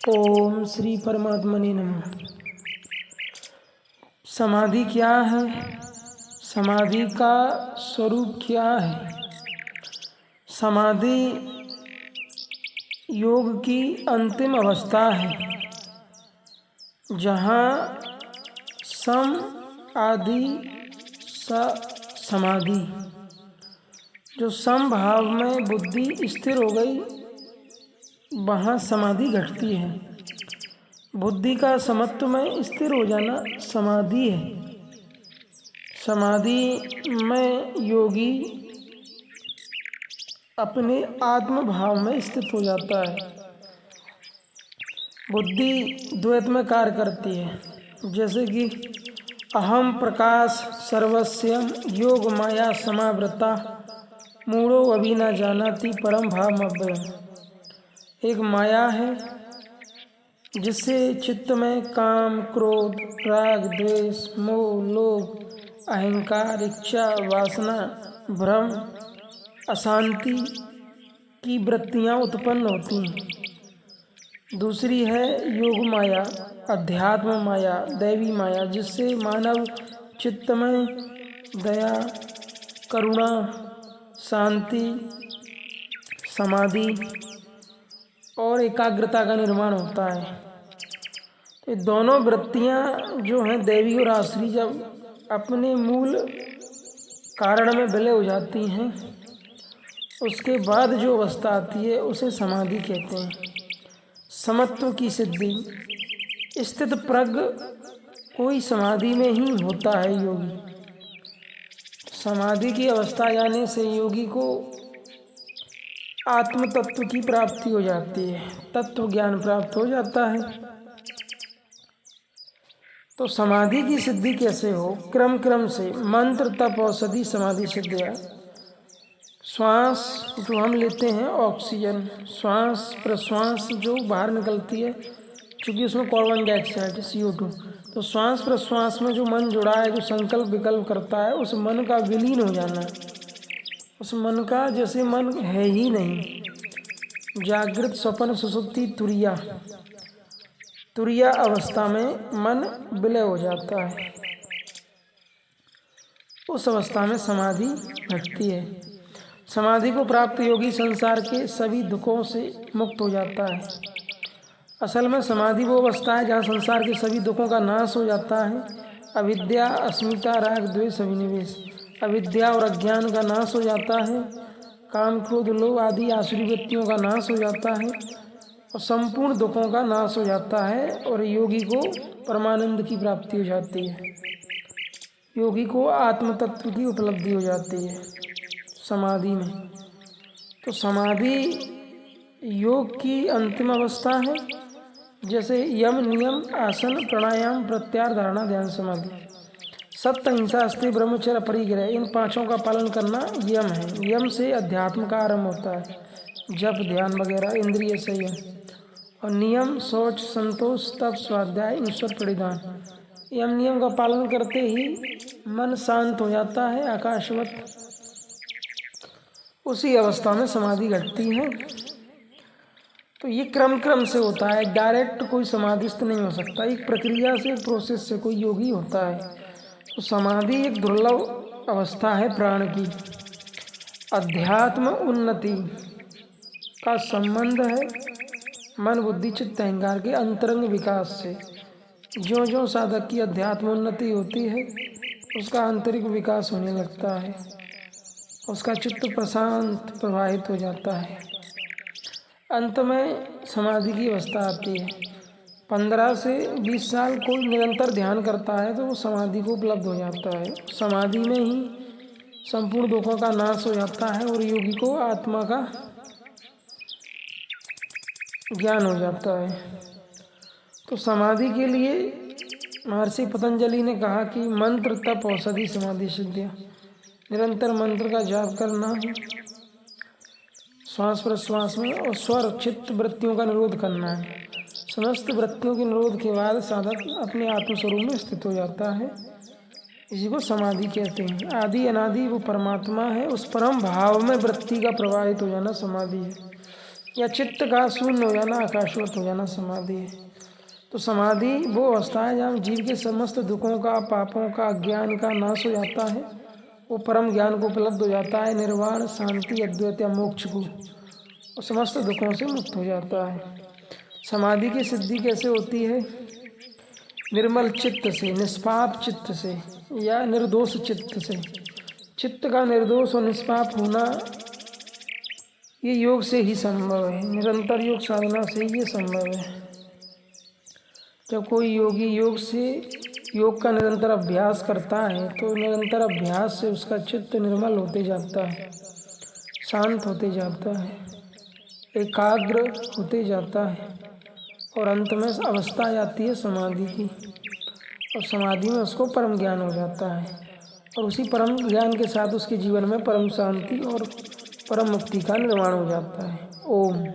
ओम श्री परमात्मने नमः। समाधि क्या है? समाधि का स्वरूप क्या है? समाधि योग की अंतिम अवस्था है जहाँ सम आदि समाधि, जो सम भाव में बुद्धि स्थिर हो गई वहाँ समाधि घटती है। बुद्धि का समत्व में स्थिर हो जाना समाधि है। समाधि में योगी अपने आत्म भाव में स्थित हो जाता है। बुद्धि द्वैत में कार्य करती है, जैसे कि अहम प्रकाश सर्वस्यम योग माया समावृता मूढ़ो अभी न जानाति परम भाव अव्ययम्। एक माया है जिससे चित्त में काम, क्रोध, राग, द्वेष, मोह, लोभ, अहंकार, इच्छा, वासना, भ्रम, अशांति की वृत्तियाँ उत्पन्न होती हैं। दूसरी है योग माया, अध्यात्म माया, दैवी माया, जिससे मानव चित्त में दया, करुणा, शांति, समाधि और एकाग्रता का निर्माण होता है। ये दोनों वृत्तियाँ जो हैं दैवी और आसुरी, जब अपने मूल कारण में विलय हो जाती हैं उसके बाद जो अवस्था आती है उसे समाधि कहते हैं। समत्व की सिद्धि, स्थित प्रज्ञ कोई समाधि में ही होता है योगी। समाधि की अवस्था जाने से योगी को आत्म तत्व की प्राप्ति हो जाती है, तत्व ज्ञान प्राप्त हो जाता है। तो समाधि की सिद्धि कैसे हो? क्रम क्रम से मंत्र तप औषधि समाधि सिद्धियाँ। श्वास जो हम लेते हैं, ऑक्सीजन, श्वास प्रश्वास जो बाहर निकलती है, क्योंकि उसमें कार्बन डाइऑक्साइड CO2, तो श्वास प्रश्वास में जो मन जुड़ा है, जो संकल्प विकल्प करता है, उस मन का विलीन हो जाना, उस मन का जैसे मन है ही नहीं। जागृत स्वप्न सुषुप्ति तुरिया अवस्था में मन विलय हो जाता है। उस अवस्था में समाधि घटती है। समाधि को प्राप्त योगी संसार के सभी दुखों से मुक्त हो जाता है। असल में समाधि वो अवस्था है जहाँ संसार के सभी दुखों का नाश हो जाता है। अविद्या, अस्मिता, राग, द्वेष, अभिनिवेश, अविद्या और अज्ञान का नाश हो जाता है। काम, क्रोध, लोभ आदि आसुरी वृत्तियों का नाश हो जाता है और संपूर्ण दुखों का नाश हो जाता है और योगी को परमानंद की प्राप्ति हो जाती है। योगी को आत्म तत्व की उपलब्धि हो जाती है समाधि में। तो समाधि योग की अंतिम अवस्था है, जैसे यम, नियम, आसन, प्राणायाम, प्रत्याहार, धारणा, ध्यान, समाधि। सत्य, अहिंसा, अस्त्य, ब्रह्मचर्य, परिग्रह, इन पांचों का पालन करना यम है। यम से अध्यात्म का आरंभ होता है, जप, ध्यान वगैरह, इंद्रिय संयम। और नियम शौच, संतोष, तप, स्वाध्याय, ईश्वर प्रणिधान। यम नियम का पालन करते ही मन शांत हो जाता है आकाशवत। उसी अवस्था में समाधि घटती है। तो ये क्रम क्रम से होता है, डायरेक्ट कोई समाधिस्थ नहीं हो सकता। एक प्रक्रिया से, एक प्रोसेस से कोई योगी होता है। तो समाधि एक दुर्लभ अवस्था है प्राण की। अध्यात्म उन्नति का संबंध है मन, बुद्धि, चित्त, अहंकार के अंतरंग विकास से। ज्यों ज्यों साधक की अध्यात्म उन्नति होती है उसका आंतरिक विकास होने लगता है, उसका चित्त प्रशांत प्रवाहित हो जाता है। अंत में समाधि की अवस्था आती है। 15 से 20 साल कोई निरंतर ध्यान करता है तो वो समाधि को उपलब्ध हो जाता है। समाधि में ही संपूर्ण दुखों का नाश हो जाता है और योगी को आत्मा का ज्ञान हो जाता है। तो समाधि के लिए महर्षि पतंजलि ने कहा कि मंत्र तप औषधि समाधि सिद्धियाँ। निरंतर मंत्र का जाप करना है श्वास प्रश्वास में, और स्वर चित्त वृत्तियों का निरोध करना है। समस्त वृत्तियों के निरोध के बाद साधक अपने आत्मस्वरूप में स्थित हो जाता है। इसी को समाधि कहते हैं। आदि अनादि वो परमात्मा है, उस परम भाव में वृत्ति का प्रवाहित हो जाना समाधि है। या चित्त का शून्य हो जाना, आकाशवत हो जाना समाधि है। तो समाधि वो अवस्था है जहाँ जीव के समस्त दुखों का, पापों का, अज्ञान का नाश हो जाता है, वो परम ज्ञान को उपलब्ध हो जाता है, निर्वाण, शांति, अद्वैत या मोक्ष को, और समस्त दुखों से मुक्त हो जाता है। समाधि की सिद्धि कैसे होती है? निर्मल चित्त से, निष्पाप चित्त से या निर्दोष चित्त से। चित्त का निर्दोष और निष्पाप होना ये योग से ही संभव है, निरंतर योग साधना से ही ये संभव है। जब कोई योगी योग का निरंतर अभ्यास करता है तो निरंतर अभ्यास से उसका चित्त निर्मल होते जाता है, शांत होते जाता है, एकाग्र होते जाता है, और अंत में अवस्था आ जाती है समाधि की, और समाधि में उसको परम ज्ञान हो जाता है, और उसी परम ज्ञान के साथ उसके जीवन में परम शांति और परम मुक्ति का निर्माण हो जाता है। ओम।